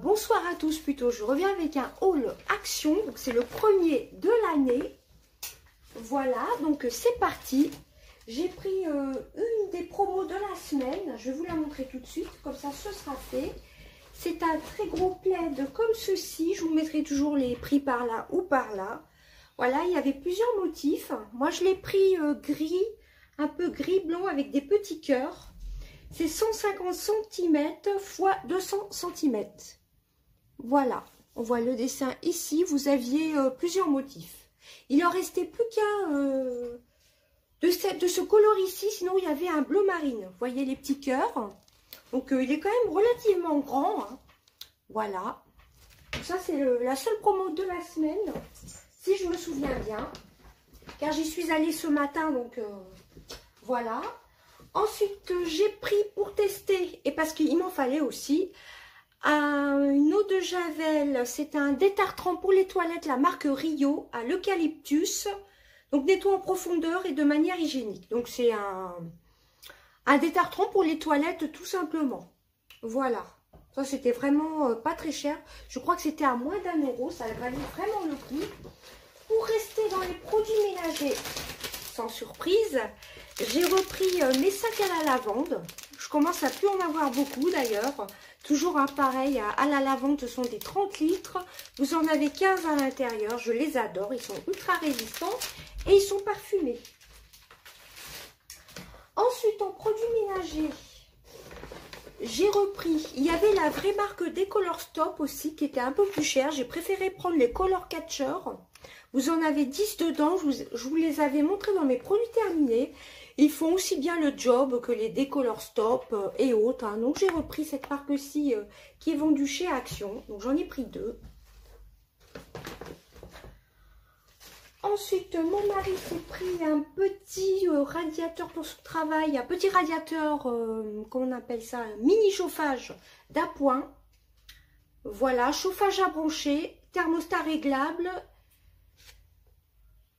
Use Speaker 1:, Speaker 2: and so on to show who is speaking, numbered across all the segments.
Speaker 1: Bonsoir à tous plutôt, je reviens avec un haul action, donc c'est le premier de l'année. Voilà, donc c'est parti. J'ai pris une des promos de la semaine, je vais vous la montrer tout de suite, comme ça ce sera fait. C'est un très gros plaid comme ceci, je vous mettrai toujours les prix par là ou par là. Voilà, il y avait plusieurs motifs. Moi je l'ai pris gris, un peu gris blanc avec des petits cœurs. C'est 150 cm x 200 cm. Voilà, on voit le dessin ici. Vous aviez plusieurs motifs. Il en restait plus qu'un de ce coloris ici. Sinon, il y avait un bleu marine. Vous voyez les petits cœurs. Donc, il est quand même relativement grand. Hein. Voilà. Donc, ça, c'est la seule promo de la semaine. Si je me souviens bien. Car j'y suis allée ce matin. Donc, voilà. Ensuite, j'ai pris pour tester. Et parce qu'il m'en fallait aussi. Une eau de Javel, c'est un détartrant pour les toilettes, la marque Rio, à l'eucalyptus. Donc nettoie en profondeur et de manière hygiénique. Donc c'est un détartrant pour les toilettes tout simplement. Voilà. Ça c'était vraiment pas très cher. Je crois que c'était à moins d'1 €. Ça valait vraiment le coup. Pour rester dans les produits ménagers, sans surprise, j'ai repris mes sacs à la lavande. Je commence à plus en avoir beaucoup d'ailleurs. Toujours pareil, à la lavande, ce sont des 30 litres. Vous en avez 15 à l'intérieur. Je les adore. Ils sont ultra résistants et ils sont parfumés. Ensuite, en produits ménagers, j'ai repris. Il y avait la vraie marque des Color Stop aussi qui était un peu plus chère. J'ai préféré prendre les Color Catcher. Vous en avez 10 dedans. Je vous les avais montrés dans mes produits terminés. Ils font aussi bien le job que les Décolor Stop et autres. Hein. Donc j'ai repris cette marque-ci qui est vendue chez Action. Donc j'en ai pris 2. Ensuite, mon mari s'est pris un petit radiateur pour son travail. Un petit radiateur, comment on appelle ça, un mini chauffage d'appoint. Voilà, chauffage à brancher, thermostat réglable.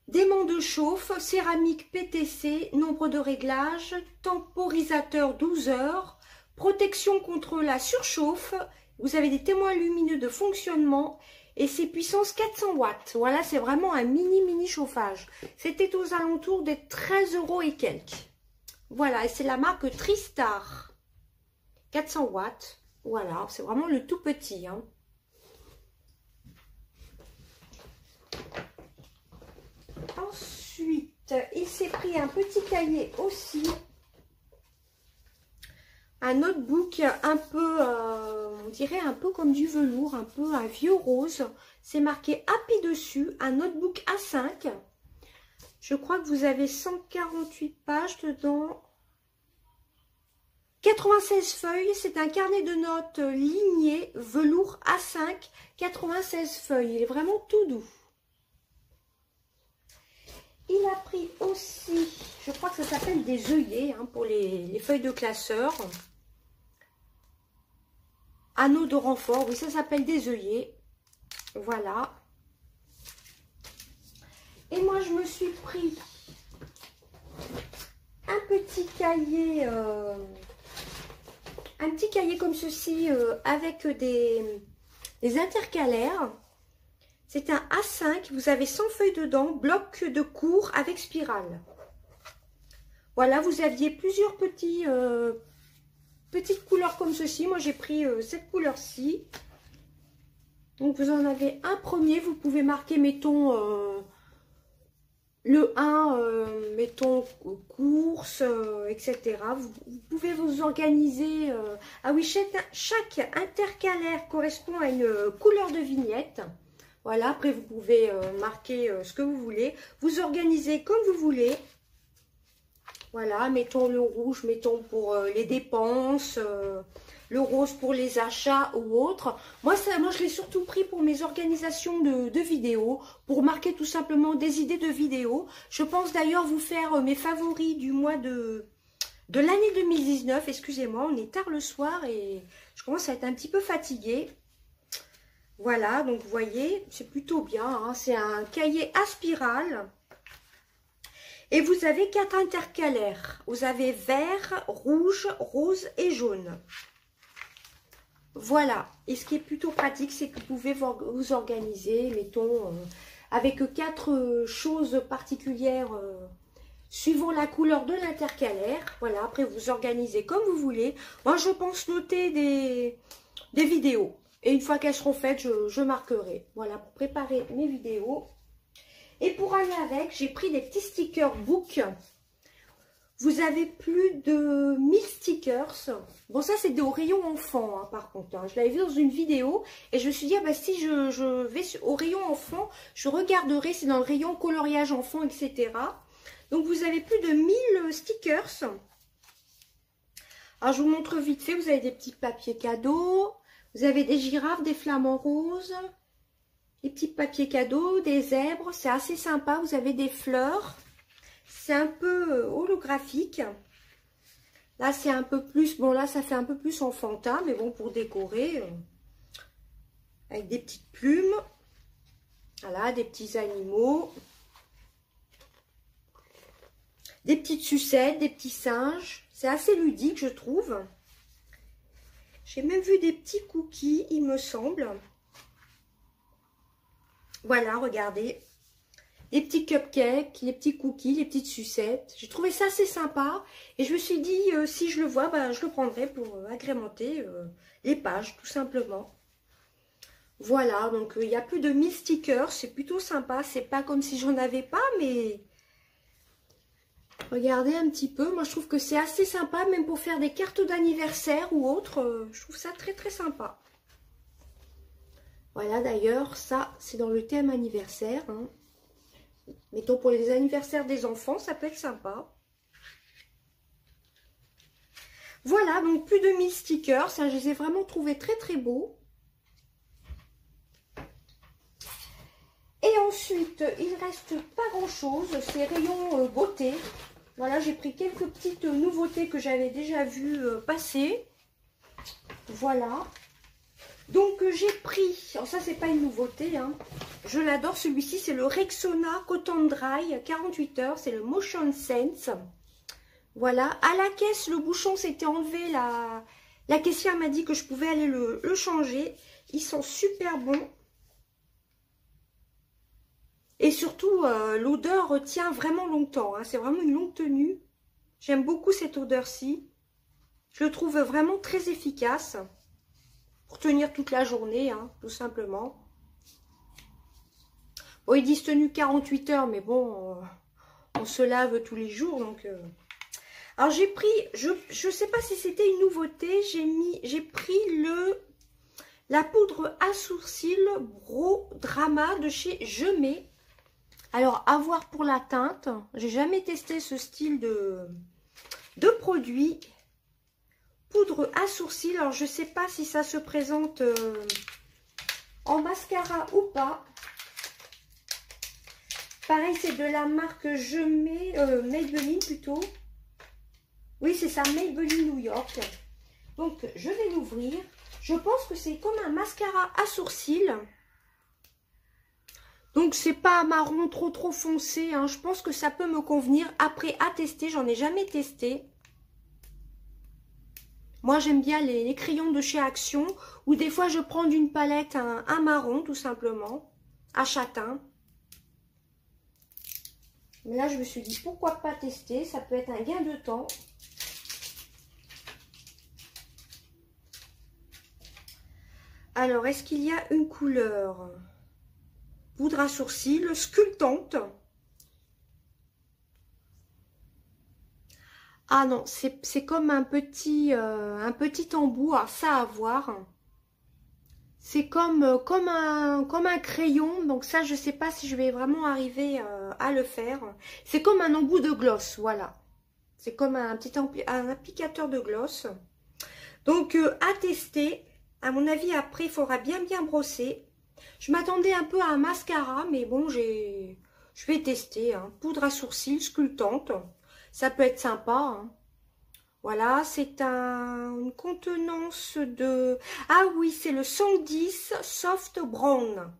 Speaker 1: Démon de chauffe, céramique PTC, nombre de réglages, temporisateur 12 heures, protection contre la surchauffe, vous avez des témoins lumineux de fonctionnement et c'est puissance 400 watts. Voilà, c'est vraiment un mini chauffage. C'était aux alentours des 13 € et quelques. Voilà, et c'est la marque Tristar. 400 watts, voilà, c'est vraiment le tout petit. Hein. Ensuite, il s'est pris un petit cahier aussi, un notebook un peu, on dirait un peu comme du velours, un peu un vieux rose. C'est marqué Happy dessus, un notebook A5. Je crois que vous avez 148 pages dedans. 96 feuilles, c'est un carnet de notes ligné, velours A5, 96 feuilles. Il est vraiment tout doux. Il a pris aussi, je crois que ça s'appelle des œillets hein, pour les feuilles de classeur. Anneaux de renfort, oui ça s'appelle des œillets. Voilà. Et moi je me suis pris un petit cahier comme ceci avec des intercalaires. C'est un A5, vous avez 100 feuilles dedans, bloc de cours avec spirale. Voilà, vous aviez plusieurs petites couleurs comme ceci. Moi, j'ai pris cette couleur-ci. Donc, vous en avez un premier. Vous pouvez marquer, mettons, le 1, mettons, course, etc. Vous pouvez vous organiser. Ah oui, chaque intercalaire correspond à une couleur de vignette. Voilà, après vous pouvez marquer ce que vous voulez. Vous organisez comme vous voulez. Voilà, mettons le rouge, mettons pour les dépenses. le rose pour les achats ou autre. Moi, je l'ai surtout pris pour mes organisations de vidéos, pour marquer tout simplement des idées de vidéos. Je pense d'ailleurs vous faire mes favoris du mois de l'année 2019. Excusez-moi, on est tard le soir et je commence à être un petit peu fatiguée. Voilà, donc vous voyez, c'est plutôt bien, hein. C'est un cahier à spirale. Et vous avez 4 intercalaires. Vous avez vert, rouge, rose et jaune. Voilà. Et ce qui est plutôt pratique, c'est que vous pouvez vous organiser, mettons, avec 4 choses particulières suivant la couleur de l'intercalaire. Voilà, après vous organisez comme vous voulez. Moi, je pense noter des vidéos. Et une fois qu'elles seront faites, je marquerai. Voilà, pour préparer mes vidéos. Et pour aller avec, j'ai pris des petits stickers book. Vous avez plus de 1000 stickers. Bon, ça, c'est au rayon enfant, hein, par contre. Hein. Je l'avais vu dans une vidéo et je me suis dit, ah, bah, si je vais au rayon enfant, je regarderai, c'est dans le rayon coloriage enfant, etc. Donc, vous avez plus de 1000 stickers. Alors, je vous montre vite fait. Vous avez des petits papiers cadeaux. Vous avez des girafes, des flamants roses. Des petits papiers cadeaux, des zèbres, c'est assez sympa. Vous avez des fleurs, c'est un peu holographique. Là, c'est un peu plus, bon là, ça fait un peu plus enfantin, mais bon, pour décorer, avec des petites plumes. Voilà, des petits animaux. Des petites sucettes, des petits singes. C'est assez ludique, je trouve. J'ai même vu des petits cookies, il me semble. Voilà, regardez, les petits cupcakes, les petits cookies, les petites sucettes. J'ai trouvé ça assez sympa et je me suis dit, si je le vois, bah, je le prendrai pour agrémenter les pages, tout simplement. Voilà, donc il y a plus de 1000 stickers, c'est plutôt sympa. C'est pas comme si j'en avais pas, mais regardez un petit peu. Moi, je trouve que c'est assez sympa, même pour faire des cartes d'anniversaire ou autre. Je trouve ça très, très sympa. Voilà, d'ailleurs, ça, c'est dans le thème anniversaire. Hein. Mettons, pour les anniversaires des enfants, ça peut être sympa. Voilà, donc plus de 1000 stickers. Ça, je les ai vraiment trouvés très, très beaux. Et ensuite, il reste pas grand-chose. C'est rayon beauté. Voilà, j'ai pris quelques petites nouveautés que j'avais déjà vues passer. Voilà. Donc j'ai pris, alors ça c'est pas une nouveauté, hein. Je l'adore, celui-ci c'est le Rexona Cotton Dry 48 heures, c'est le Motion Sense. Voilà, à la caisse le bouchon s'était enlevé, la caissière m'a dit que je pouvais aller le changer. Ils sont super bons. Et surtout l'odeur tient vraiment longtemps, hein. C'est vraiment une longue tenue. J'aime beaucoup cette odeur-ci. Je le trouve vraiment très efficace. Pour tenir toute la journée, hein, tout simplement. Bon, ils disent tenue 48 heures, mais bon, on se lave tous les jours, donc... Alors, j'ai pris, je sais pas si c'était une nouveauté, j'ai pris la poudre à sourcils Bro Drama de chez Je Mets. Alors, à voir pour la teinte, j'ai jamais testé ce style de produit. Poudre à sourcils, alors je sais pas si ça se présente en mascara ou pas. Pareil, c'est de la marque Je Mets, Maybelline plutôt. Oui, c'est ça, Maybelline New York. Donc, je vais l'ouvrir. Je pense que c'est comme un mascara à sourcils. Donc, c'est pas marron trop foncé, hein. Je pense que ça peut me convenir. Après, à tester, j'en ai jamais testé. Moi, j'aime bien les crayons de chez Action, ou des fois, je prends d'une palette un marron, tout simplement, à châtain. Mais là, je me suis dit, pourquoi pas tester? Ça peut être un gain de temps. Alors, est-ce qu'il y a une couleur? Poudre à sourcils, sculptante. Ah non, c'est comme un petit embout, à ça à voir. C'est comme un crayon, donc ça je sais pas si je vais vraiment arriver à le faire. C'est comme un embout de gloss, voilà. C'est comme un applicateur de gloss. Donc, à tester. À mon avis, après, il faudra bien brosser. Je m'attendais un peu à un mascara, mais bon, je vais tester. Hein. Poudre à sourcils sculptante. Ça peut être sympa. Hein. Voilà, c'est une contenance de... Ah oui, c'est le 110 Soft Brown.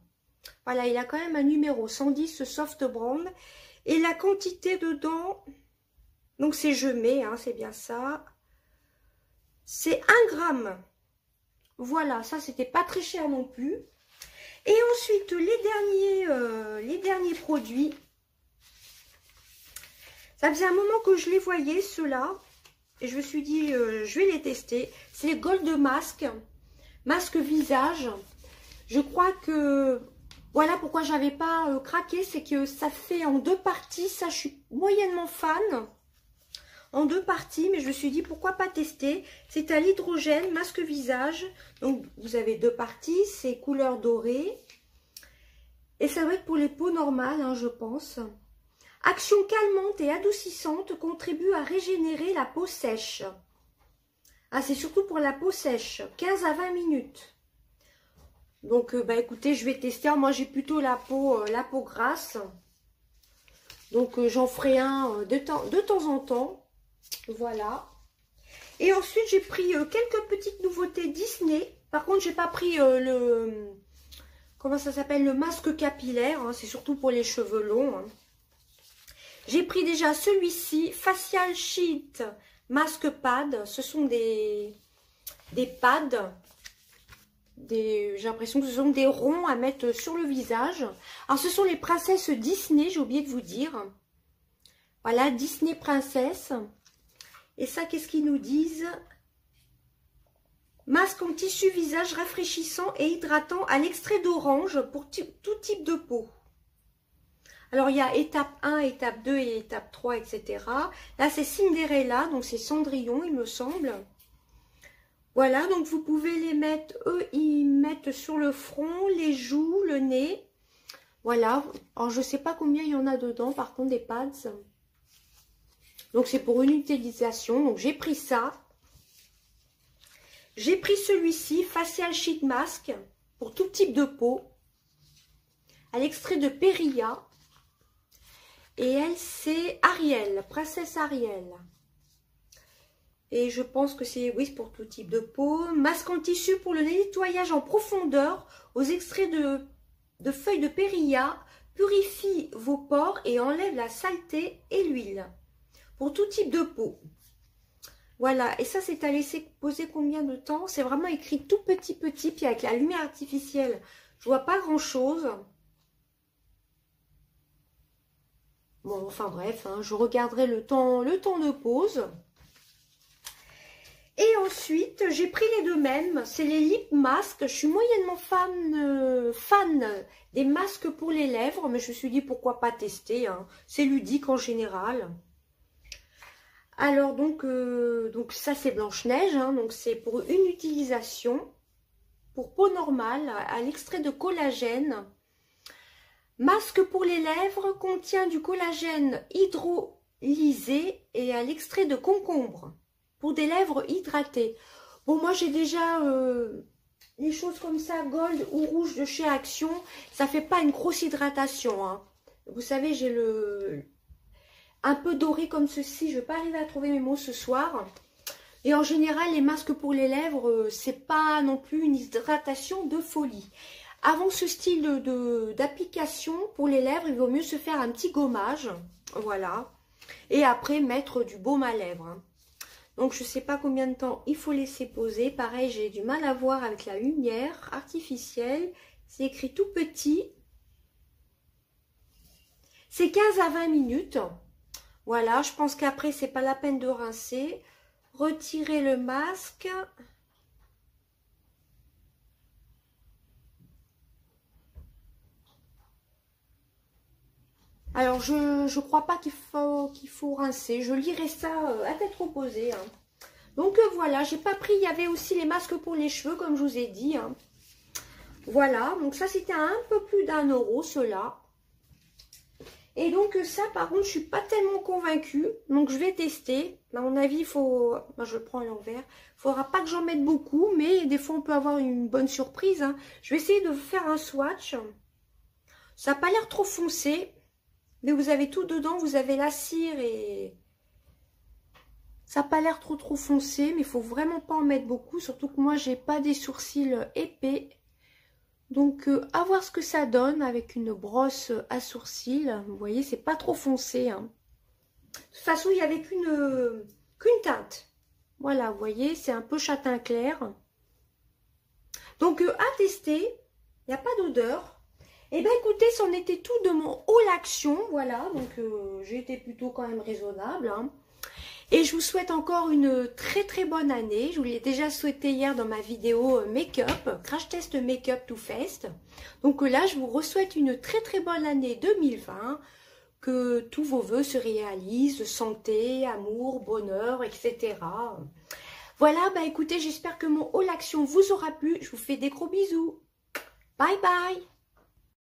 Speaker 1: Voilà, il a quand même un numéro 110 Soft Brown. Et la quantité dedans, donc c'est je mets, hein, c'est bien ça. C'est 1 gramme. Voilà, ça c'était pas très cher non plus. Et ensuite, les derniers produits. Ça faisait un moment que je les voyais, ceux-là. Et je me suis dit, je vais les tester. C'est les Gold Mask. Masque visage. Je crois que... Voilà pourquoi j'avais pas craqué. C'est que ça fait en 2 parties. Ça, je suis moyennement fan. En 2 parties. Mais je me suis dit, pourquoi pas tester. C'est à l'hydrogène, masque visage. Donc, vous avez 2 parties. C'est couleur dorée. Et ça va être pour les peaux normales, hein, je pense. Action calmante et adoucissante contribue à régénérer la peau sèche. Ah, c'est surtout pour la peau sèche. 15 à 20 minutes. Donc, bah écoutez, je vais tester. Moi, j'ai plutôt la peau grasse. Donc, j'en ferai un de temps en temps. Voilà. Et ensuite, j'ai pris quelques petites nouveautés Disney. Par contre, j'ai pas pris comment ça s'appelle? Le masque capillaire. Hein, c'est surtout pour les cheveux longs. Hein. J'ai pris déjà celui-ci, Facial Sheet Masque Pad. Ce sont des pads. J'ai l'impression que ce sont des ronds à mettre sur le visage. Alors, ce sont les princesses Disney, j'ai oublié de vous dire. Voilà, Disney Princesse. Et ça, qu'est-ce qu'ils nous disent? Masque en tissu visage rafraîchissant et hydratant à l'extrait d'orange pour tout type de peau. Alors, il y a étape 1, étape 2 et étape 3, etc. Là, c'est Cinderella, donc c'est Cendrillon, il me semble. Voilà, donc vous pouvez les mettre, eux, ils mettent sur le front, les joues, le nez. Voilà, alors je ne sais pas combien il y en a dedans, par contre, des pads. Donc, c'est pour une utilisation, donc j'ai pris ça. J'ai pris celui-ci, Facial Sheet Mask, pour tout type de peau. À l'extrait de Perilla. Et elle, c'est Ariel, Princesse Ariel. Et je pense que c'est, oui, pour tout type de peau. Masque en tissu pour le nettoyage en profondeur aux extraits de feuilles de Perilla. Purifie vos pores et enlève la saleté et l'huile. Pour tout type de peau. Voilà, et ça, c'est à laisser poser combien de temps? C'est vraiment écrit tout petit, puis avec la lumière artificielle, je vois pas grand-chose. Bon, enfin bref, hein, je regarderai le temps de pause. Et ensuite, j'ai pris les deux mêmes. C'est les lip masks. Je suis moyennement fan des masques pour les lèvres. Mais je me suis dit, pourquoi pas tester. Hein. C'est ludique en général. Alors, donc ça, c'est Blanche-Neige. Hein, donc, c'est pour une utilisation. Pour peau normale, à l'extrait de collagène. Masque pour les lèvres contient du collagène hydrolysé et à l'extrait de concombre pour des lèvres hydratées. Bon, moi j'ai déjà les choses comme ça, gold ou rouge de chez Action, ça fait pas une grosse hydratation. Hein. Vous savez, j'ai un peu doré comme ceci, je vais pas arriver à trouver mes mots ce soir. Et en général, les masques pour les lèvres, c'est pas non plus une hydratation de folie. Avant ce style d'application pour les lèvres, il vaut mieux se faire un petit gommage. Voilà. Et après, mettre du baume à lèvres. Hein. Donc, je ne sais pas combien de temps il faut laisser poser. Pareil, j'ai du mal à voir avec la lumière artificielle. C'est écrit tout petit. C'est 15 à 20 minutes. Voilà, je pense qu'après, c'est pas la peine de rincer. Retirer le masque. Alors, je ne crois pas qu'il faut rincer. Je lirai ça à tête reposée. Hein. Donc, voilà, j'ai pas pris. Il y avait aussi les masques pour les cheveux, comme je vous ai dit. Hein. Voilà, donc ça, c'était un peu plus d'1 €, ceux-là. Et donc ça, par contre, je suis pas tellement convaincue. Donc je vais tester. À mon avis, il faut... Moi, je le prends à l'envers. Il faudra pas que j'en mette beaucoup, mais des fois, on peut avoir une bonne surprise. Hein. Je vais essayer de faire un swatch. Ça n'a pas l'air trop foncé. Mais vous avez tout dedans. Vous avez la cire et... Ça n'a pas l'air trop foncé, mais il faut vraiment pas en mettre beaucoup. Surtout que moi, j'ai pas des sourcils épais. Donc, à voir ce que ça donne avec une brosse à sourcils. Vous voyez, c'est pas trop foncé. Hein. De toute façon, il n'y avait qu'une teinte. Voilà, vous voyez, c'est un peu châtain clair. Donc, à tester. Il n'y a pas d'odeur. Et bien, écoutez, c'en était tout de mon haul action. Voilà, donc j'ai été plutôt quand même raisonnable. Hein. Et je vous souhaite encore une très bonne année. Je vous l'ai déjà souhaité hier dans ma vidéo make-up, crash test make-up Too Faced. Donc là, je vous souhaite une très bonne année 2020. Que tous vos vœux se réalisent, santé, amour, bonheur, etc. Voilà, bah écoutez, j'espère que mon haul action vous aura plu. Je vous fais des gros bisous. Bye bye.